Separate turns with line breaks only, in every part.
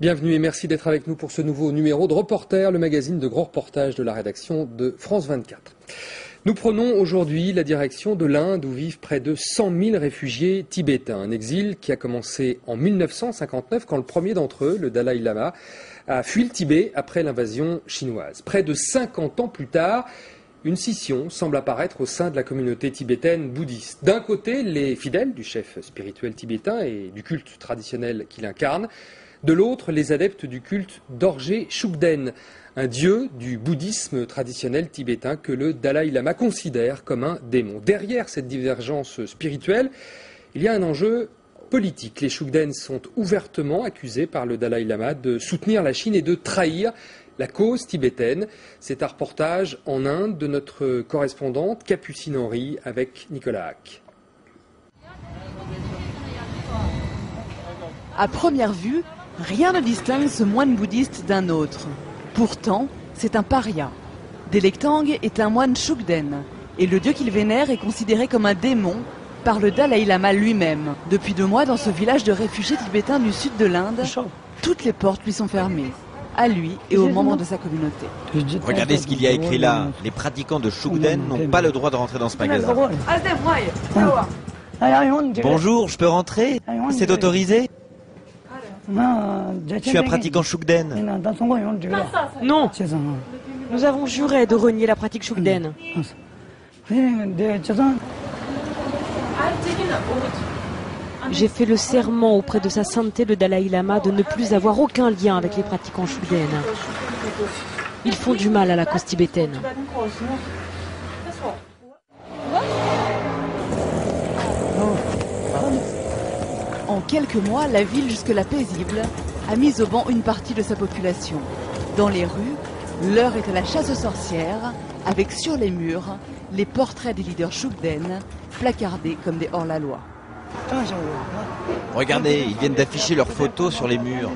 Bienvenue et merci d'être avec nous pour ce nouveau numéro de Reporter, le magazine de grands reportages de la rédaction de France 24. Nous prenons aujourd'hui la direction de l'Inde où vivent près de 100 000 réfugiés tibétains. Un exil qui a commencé en 1959 quand le premier d'entre eux, le Dalai Lama, a fui le Tibet après l'invasion chinoise. Près de 50 ans plus tard, une scission semble apparaître au sein de la communauté tibétaine bouddhiste. D'un côté, les fidèles du chef spirituel tibétain et du culte traditionnel qu'il incarne. De l'autre, les adeptes du culte Dorje Shugden, un dieu du bouddhisme traditionnel tibétain que le Dalai Lama considère comme un démon. Derrière cette divergence spirituelle, il y a un enjeu politique. Les Shugden sont ouvertement accusés par le Dalai Lama de soutenir la Chine et de trahir la cause tibétaine. C'est un reportage en Inde de notre correspondante Capucine Henry avec Nicolas Hack.
À première vue, rien ne distingue ce moine bouddhiste d'un autre. Pourtant, c'est un paria. Delektang est un moine Shugden et le dieu qu'il vénère est considéré comme un démon par le Dalai Lama lui-même. Depuis 2 mois, dans ce village de réfugiés tibétains du sud de l'Inde, toutes les portes lui sont fermées, à lui et aux membres de sa communauté.
Regardez ce qu'il y a écrit là. Les pratiquants de Shugden n'ont pas le droit de rentrer dans ce magasin. Bonjour, je peux rentrer? C'est autorisé? Je suis un pratiquant Shugden.
Non, nous avons juré de renier la pratique Shugden. J'ai fait le serment auprès de sa sainteté le Dalai Lama de ne plus avoir aucun lien avec les pratiquants Shugden. Ils font du mal à la cause tibétaine.
En quelques mois, la ville jusque-là paisible a mis au banc une partie de sa population. Dans les rues, l'heure est à la chasse aux sorcières, avec sur les murs les portraits des leaders Shugden, placardés comme des hors-la-loi.
Regardez, ils viennent d'afficher leurs photos sur les murs.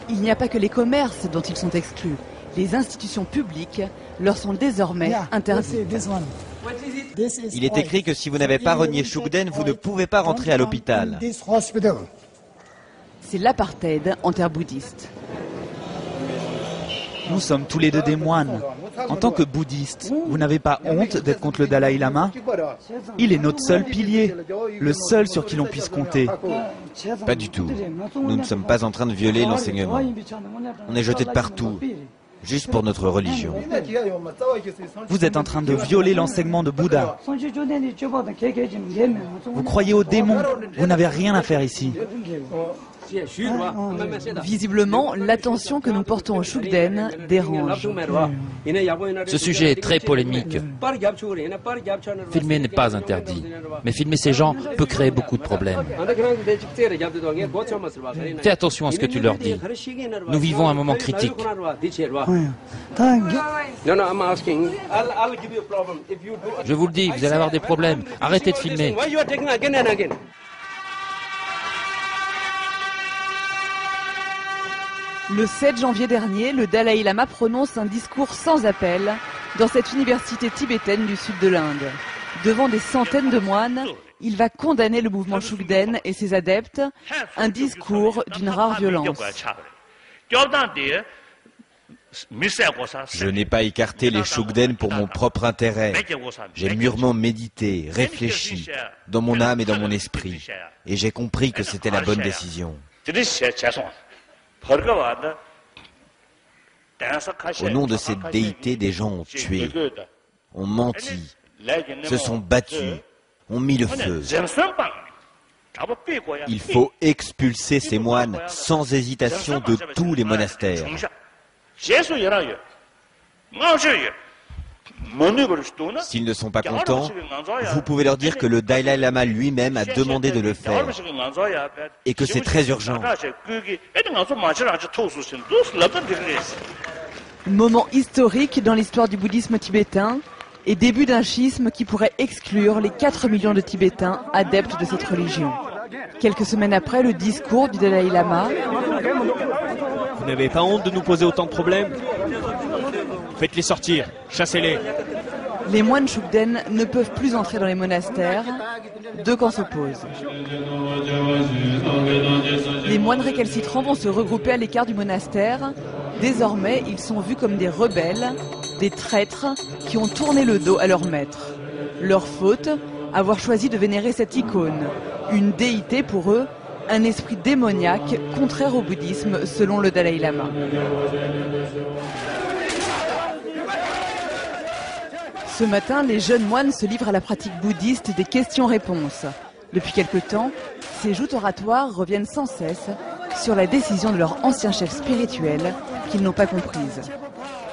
Il n'y a pas que les commerces dont ils sont exclus. Les institutions publiques leur sont désormais interdites.
Il est écrit que si vous n'avez pas renié Shugden, vous ne pouvez pas rentrer à l'hôpital.
C'est l'apartheid en terre bouddhiste.
Nous sommes tous les deux des moines. En tant que bouddhistes, vous n'avez pas honte d'être contre le Dalai Lama? Il est notre seul pilier, le seul sur qui l'on puisse compter.
Pas du tout. Nous ne sommes pas en train de violer l'enseignement. On est jetés de partout, juste pour notre religion.
Vous êtes en train de violer l'enseignement de Bouddha. Vous croyez aux démons, vous n'avez rien à faire ici.
Visiblement, l'attention que nous portons au Shugden dérange.
Ce sujet est très polémique. Filmer n'est pas interdit, mais filmer ces gens peut créer beaucoup de problèmes. Fais attention à ce que tu leur dis. Nous vivons un moment critique. Je vous le dis, vous allez avoir des problèmes. Arrêtez de filmer.
Le 7 janvier dernier, le Dalai Lama prononce un discours sans appel dans cette université tibétaine du sud de l'Inde. Devant des centaines de moines, il va condamner le mouvement Shugden et ses adeptes, un discours d'une rare violence.
Je n'ai pas écarté les Shugden pour mon propre intérêt. J'ai mûrement médité, réfléchi, dans mon âme et dans mon esprit, et j'ai compris que c'était la bonne décision. Au nom de cette déité, des gens ont tué, ont menti, se sont battus, ont mis le feu. Il faut expulser ces moines sans hésitation de tous les monastères. S'ils ne sont pas contents, vous pouvez leur dire que le Dalai Lama lui-même a demandé de le faire et que c'est très urgent.
Moment historique dans l'histoire du bouddhisme tibétain et début d'un schisme qui pourrait exclure les 4 millions de Tibétains adeptes de cette religion. Quelques semaines après le discours du Dalai Lama,
vous n'avez pas honte de nous poser autant de problèmes? Faites-les sortir, chassez-les.
Les moines Shugden ne peuvent plus entrer dans les monastères deux camps s'opposent. Les moines récalcitrants vont se regrouper à l'écart du monastère. Désormais, ils sont vus comme des rebelles, des traîtres qui ont tourné le dos à leur maître. Leur faute, avoir choisi de vénérer cette icône. Une déité pour eux, un esprit démoniaque contraire au bouddhisme selon le Dalai Lama. Ce matin, les jeunes moines se livrent à la pratique bouddhiste des questions-réponses. Depuis quelque temps, ces joutes oratoires reviennent sans cesse sur la décision de leur ancien chef spirituel qu'ils n'ont pas comprise.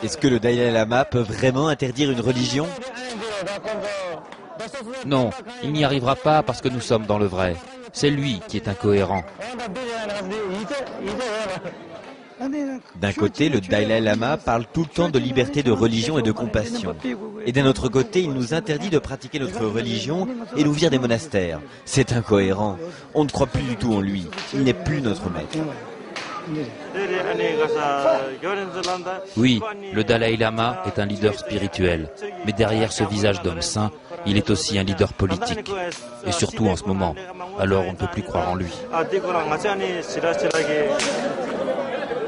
Est-ce que le Dalai Lama peut vraiment interdire une religion?
Non, il n'y arrivera pas parce que nous sommes dans le vrai. C'est lui qui est incohérent.
D'un côté, le Dalai Lama parle tout le temps de liberté de religion et de compassion. Et d'un autre côté, il nous interdit de pratiquer notre religion et d'ouvrir des monastères. C'est incohérent. On ne croit plus du tout en lui. Il n'est plus notre maître.
Oui, le Dalai Lama est un leader spirituel. Mais derrière ce visage d'homme saint, il est aussi un leader politique. Et surtout en ce moment. Alors on ne peut plus croire en lui.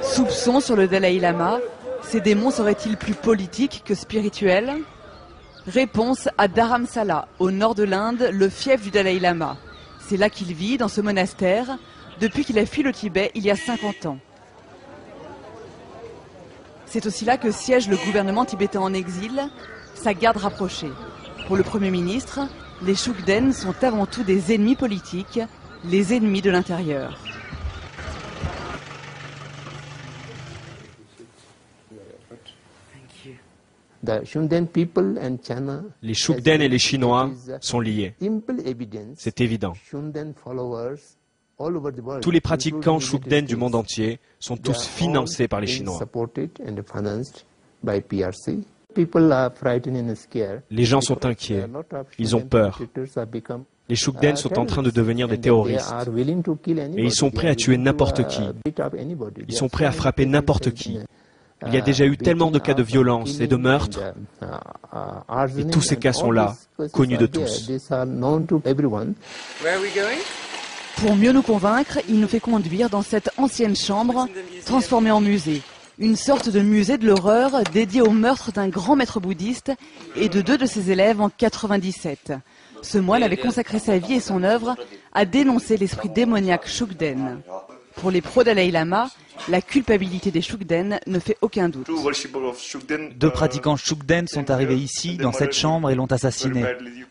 Soupçon sur le Dalai Lama, ces démons seraient-ils plus politiques que spirituels? Réponse à Dharamsala, au nord de l'Inde, le fief du Dalai Lama. C'est là qu'il vit, dans ce monastère, depuis qu'il a fui le Tibet il y a 50 ans. C'est aussi là que siège le gouvernement tibétain en exil, sa garde rapprochée. Pour le Premier ministre, les Shugden sont avant tout des ennemis politiques, les ennemis de l'intérieur.
Les Shugden et les Chinois sont liés. C'est évident. Tous les pratiquants Shugden du monde entier sont tous financés par les Chinois. Les gens sont inquiets. Ils ont peur. Les Shugden sont en train de devenir des terroristes. Et ils sont prêts à tuer n'importe qui. Ils sont prêts à frapper n'importe qui. Il y a déjà eu tellement de cas de violence et de meurtres. Et tous ces cas sont là, connus de tous.
Pour mieux nous convaincre, il nous fait conduire dans cette ancienne chambre transformée en musée. Une sorte de musée de l'horreur dédié au meurtre d'un grand maître bouddhiste et de deux de ses élèves en 97. Ce moine avait consacré sa vie et son œuvre à dénoncer l'esprit démoniaque Shugden. Pour les pro-Dalai Lama, la culpabilité des Shugden ne fait aucun doute.
Deux pratiquants Shugden sont arrivés ici, dans cette chambre, et l'ont assassiné.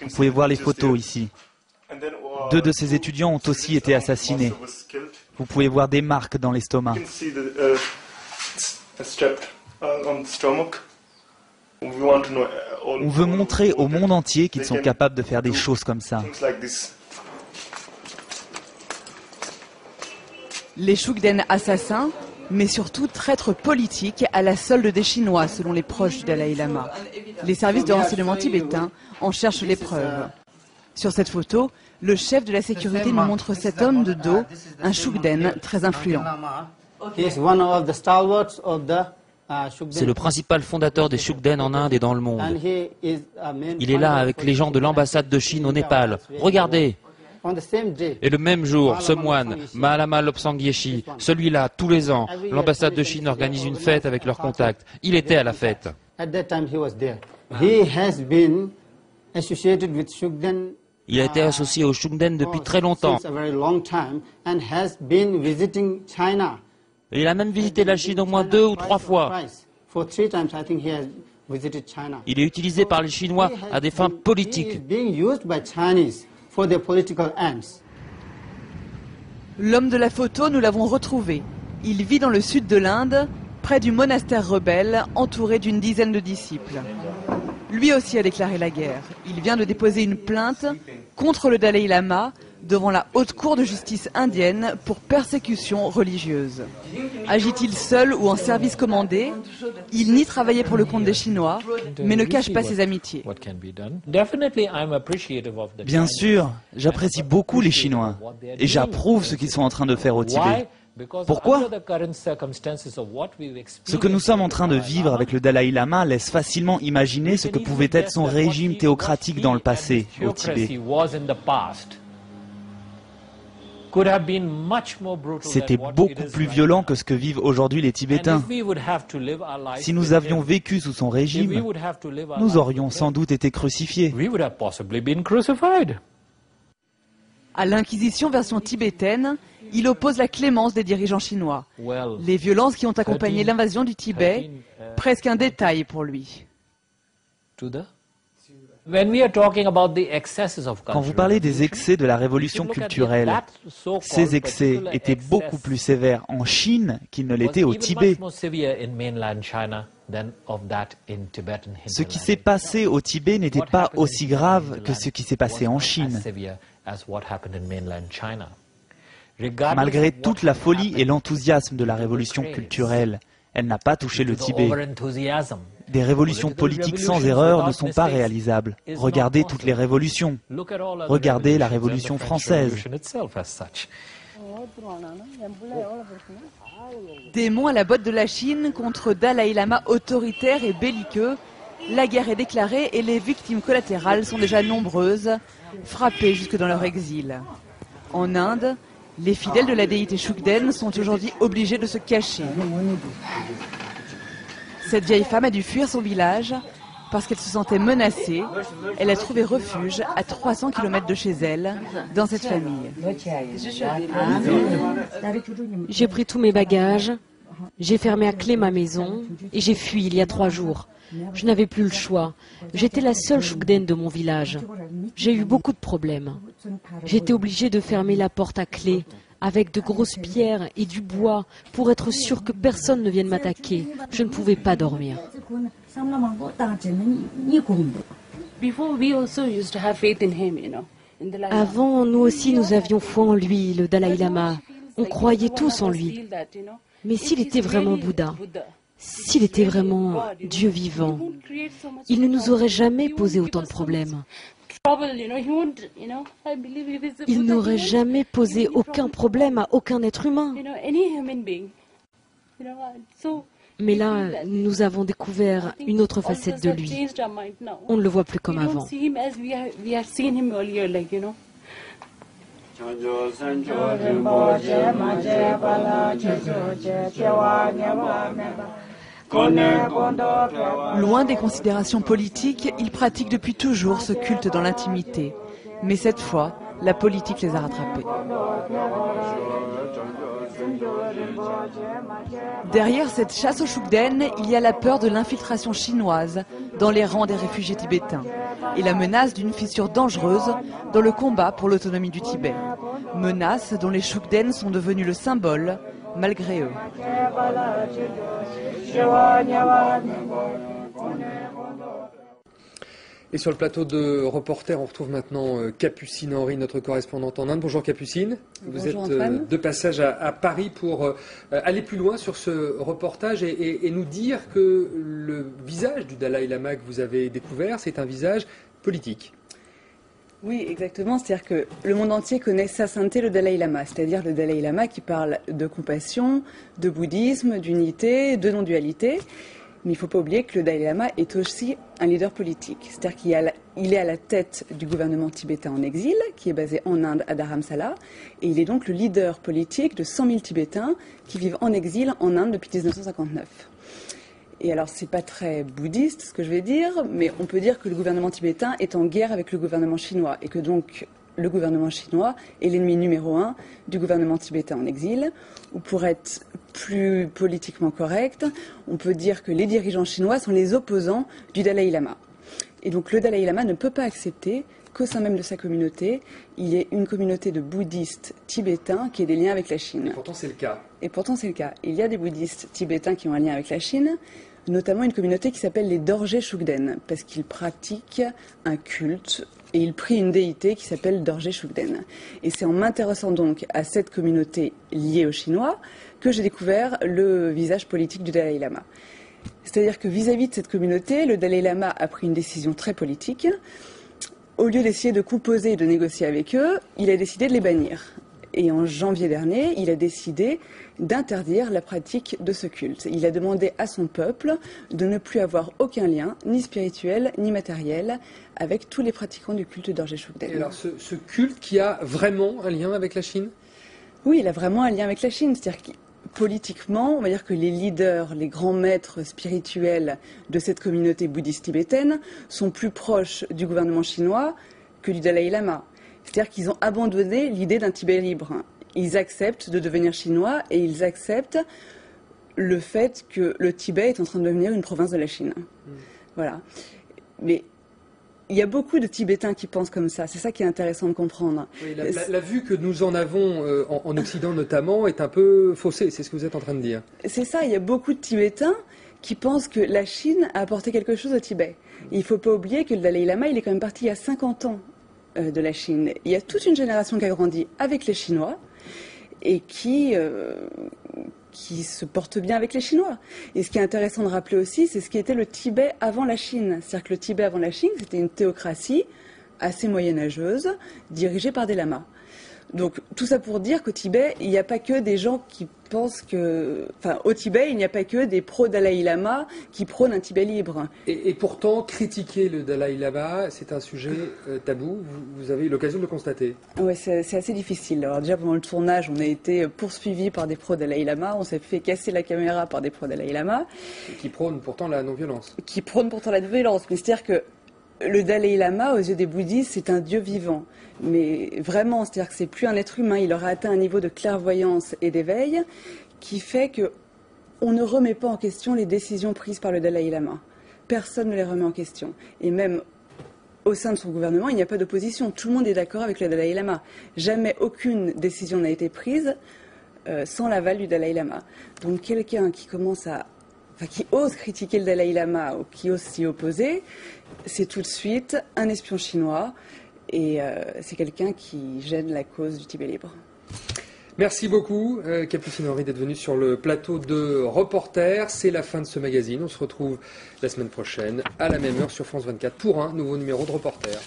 Vous pouvez voir les photos ici. Deux de ces étudiants ont aussi été assassinés. Vous pouvez voir des marques dans l'estomac. On veut montrer au monde entier qu'ils sont capables de faire des choses comme ça.
Les Shugden assassins, mais surtout traîtres politiques à la solde des Chinois, selon les proches du Dalai Lama. Les services de renseignement tibétains en cherchent les preuves. Sur cette photo, le chef de la sécurité nous montre cet homme de dos, un Shugden très influent.
C'est le principal fondateur des Shugden en Inde et dans le monde. Il est là avec les gens de l'ambassade de Chine au Népal. Regardez! Et le même jour, ce moine, Mahalama Lobsang Yeshi, celui-là, tous les ans, l'ambassade de Chine organise une fête avec leurs contacts. Il était à la fête. Il a été associé aux Shugden depuis très longtemps. Et il a même visité la Chine au moins 2 ou 3 fois. Il est utilisé par les Chinois à des fins politiques.
L'homme de la photo, nous l'avons retrouvé. Il vit dans le sud de l'Inde, près du monastère rebelle, entouré d'une dizaine de disciples. Lui aussi a déclaré la guerre. Il vient de déposer une plainte contre le Dalai Lama devant la haute cour de justice indienne pour persécution religieuse. Agit-il seul ou en service commandé? Il nie travailler pour le compte des Chinois, mais ne cache pas ses amitiés.
Bien sûr, j'apprécie beaucoup les Chinois et j'approuve ce qu'ils sont en train de faire au Tibet. Pourquoi? Ce que nous sommes en train de vivre avec le Dalai Lama laisse facilement imaginer ce que pouvait être son régime théocratique dans le passé, au Tibet. C'était beaucoup plus violent que ce que vivent aujourd'hui les Tibétains. Si nous avions vécu sous son régime, nous aurions sans doute été crucifiés.
À l'Inquisition version tibétaine, il oppose la clémence des dirigeants chinois. Les violences qui ont accompagné l'invasion du Tibet, presque un détail pour lui.
Quand vous parlez des excès de la révolution culturelle, ces excès étaient beaucoup plus sévères en Chine qu'ils ne l'étaient au Tibet. Ce qui s'est passé au Tibet n'était pas aussi grave que ce qui s'est passé en Chine. Malgré toute la folie et l'enthousiasme de la révolution culturelle, elle n'a pas touché le Tibet. Des révolutions politiques sans erreur ne sont pas réalisables. Regardez toutes les révolutions. Regardez la Révolution française.
Démon à la botte de la Chine contre Dalai Lama autoritaire et belliqueux, la guerre est déclarée et les victimes collatérales sont déjà nombreuses, frappées jusque dans leur exil. En Inde, les fidèles de la déité Shukden sont aujourd'hui obligés de se cacher. Cette vieille femme a dû fuir son village parce qu'elle se sentait menacée. Elle a trouvé refuge à 300 km de chez elle, dans cette famille.
J'ai pris tous mes bagages, j'ai fermé à clé ma maison et j'ai fui il y a 3 jours. Je n'avais plus le choix. J'étais la seule Shukden de mon village. J'ai eu beaucoup de problèmes. J'étais obligée de fermer la porte à clé, avec de grosses pierres et du bois, pour être sûre que personne ne vienne m'attaquer. Je ne pouvais pas dormir. Avant, nous aussi, nous avions foi en lui, le Dalai Lama. On croyait tous en lui. Mais s'il était vraiment Bouddha, s'il était vraiment Dieu vivant, il ne nous aurait jamais posé autant de problèmes. Il n'aurait jamais posé aucun problème à aucun être humain. Mais là, nous avons découvert une autre facette de lui. On ne le voit plus comme avant.
Loin des considérations politiques, il pratique depuis toujours ce culte dans l'intimité. Mais cette fois, la politique les a rattrapés. Derrière cette chasse aux Shukden, il y a la peur de l'infiltration chinoise dans les rangs des réfugiés tibétains et la menace d'une fissure dangereuse dans le combat pour l'autonomie du Tibet. Menace dont les Shukden sont devenus le symbole, malgré eux.
Et sur le plateau de Reporters, on retrouve maintenant Capucine Henry, notre correspondante en Inde. Bonjour Capucine. Vous êtes de passage à Paris pour aller plus loin sur ce reportage et nous dire que le visage du Dalai Lama que vous avez découvert, c'est un visage politique.
Oui, exactement. C'est-à-dire que le monde entier connaît sa sainteté, le Dalai Lama. C'est-à-dire le Dalai Lama qui parle de compassion, de bouddhisme, d'unité, de non-dualité. Mais il ne faut pas oublier que le Dalai Lama est aussi un leader politique. C'est-à-dire qu'il est à la tête du gouvernement tibétain en exil, qui est basé en Inde, à Dharamsala. Et il est donc le leader politique de 100 000 Tibétains qui vivent en exil en Inde depuis 1959. Et alors, c'est pas très bouddhiste ce que je vais dire, mais on peut dire que le gouvernement tibétain est en guerre avec le gouvernement chinois et que donc le gouvernement chinois est l'ennemi numéro 1 du gouvernement tibétain en exil. Ou pour être plus politiquement correct, on peut dire que les dirigeants chinois sont les opposants du Dalai Lama. Et donc le Dalai Lama ne peut pas accepter qu'au sein même de sa communauté, il y ait une communauté de bouddhistes tibétains qui ait des liens avec la Chine.
Et pourtant c'est le cas.
Et pourtant c'est le cas. Il y a des bouddhistes tibétains qui ont un lien avec la Chine, notamment une communauté qui s'appelle les Dorje Shukden, parce qu'ils pratiquent un culte et ils prient une déité qui s'appelle Dorje Shukden. Et c'est en m'intéressant donc à cette communauté liée aux Chinois que j'ai découvert le visage politique du Dalai Lama. C'est-à-dire que vis-à-vis de cette communauté, le Dalai Lama a pris une décision très politique. Au lieu d'essayer de composer et de négocier avec eux, il a décidé de les bannir. Et en janvier dernier, il a décidé d'interdire la pratique de ce culte. Il a demandé à son peuple de ne plus avoir aucun lien, ni spirituel, ni matériel, avec tous les pratiquants du culte d'Orje Shugden.
Et alors ce culte qui a vraiment un lien avec la Chine ?
Oui, il a vraiment un lien avec la Chine. C'est-à-dire que politiquement, on va dire que les leaders, les grands maîtres spirituels de cette communauté bouddhiste tibétaine sont plus proches du gouvernement chinois que du Dalai Lama. C'est-à-dire qu'ils ont abandonné l'idée d'un Tibet libre. Ils acceptent de devenir chinois et ils acceptent le fait que le Tibet est en train de devenir une province de la Chine. Voilà. Mais il y a beaucoup de Tibétains qui pensent comme ça. C'est ça qui est intéressant de comprendre.
Oui, la vue que nous en avons en Occident notamment est un peu faussée. C'est ce que vous êtes en train de dire.
C'est ça. Il y a beaucoup de Tibétains qui pensent que la Chine a apporté quelque chose au Tibet. Il ne faut pas oublier que le Dalai Lama, il est quand même parti il y a 50 ans de la Chine. Il y a toute une génération qui a grandi avec les Chinois et qui se porte bien avec les Chinois. Et ce qui est intéressant de rappeler aussi, c'est ce qui était le Tibet avant la Chine. C'est-à-dire que le Tibet avant la Chine, c'était une théocratie assez moyenâgeuse, dirigée par des lamas. Donc tout ça pour dire qu'au Tibet, il n'y a pas que des gens qui pensent que... Enfin, au Tibet, il n'y a pas que des pro-Dalai Lama qui prônent un Tibet libre.
Et pourtant, critiquer le Dalai Lama, c'est un sujet tabou. Vous avez eu l'occasion de le constater.
Oui, c'est assez difficile. Alors déjà, pendant le tournage, on a été poursuivis par des pro-Dalai Lama. On s'est fait casser la caméra par des pro-Dalai Lama.
Qui prônent pourtant la non-violence.
Qui prônent pourtant la non-violence. Mais c'est-à-dire que le Dalai Lama, aux yeux des bouddhistes, c'est un dieu vivant. Mais vraiment, c'est-à-dire que c'est plus un être humain. Il aura atteint un niveau de clairvoyance et d'éveil qui fait que on ne remet pas en question les décisions prises par le Dalai Lama. Personne ne les remet en question. Et même au sein de son gouvernement, il n'y a pas d'opposition. Tout le monde est d'accord avec le Dalai Lama. Jamais aucune décision n'a été prise sans l'aval du Dalai Lama. Donc quelqu'un qui qui ose critiquer le Dalai Lama ou qui ose s'y opposer, c'est tout de suite un espion chinois et c'est quelqu'un qui gêne la cause du Tibet libre.
Merci beaucoup, Capucine Henry, d'être venue sur le plateau de Reporter. C'est la fin de ce magazine. On se retrouve la semaine prochaine à la même heure sur France 24 pour un nouveau numéro de Reporter.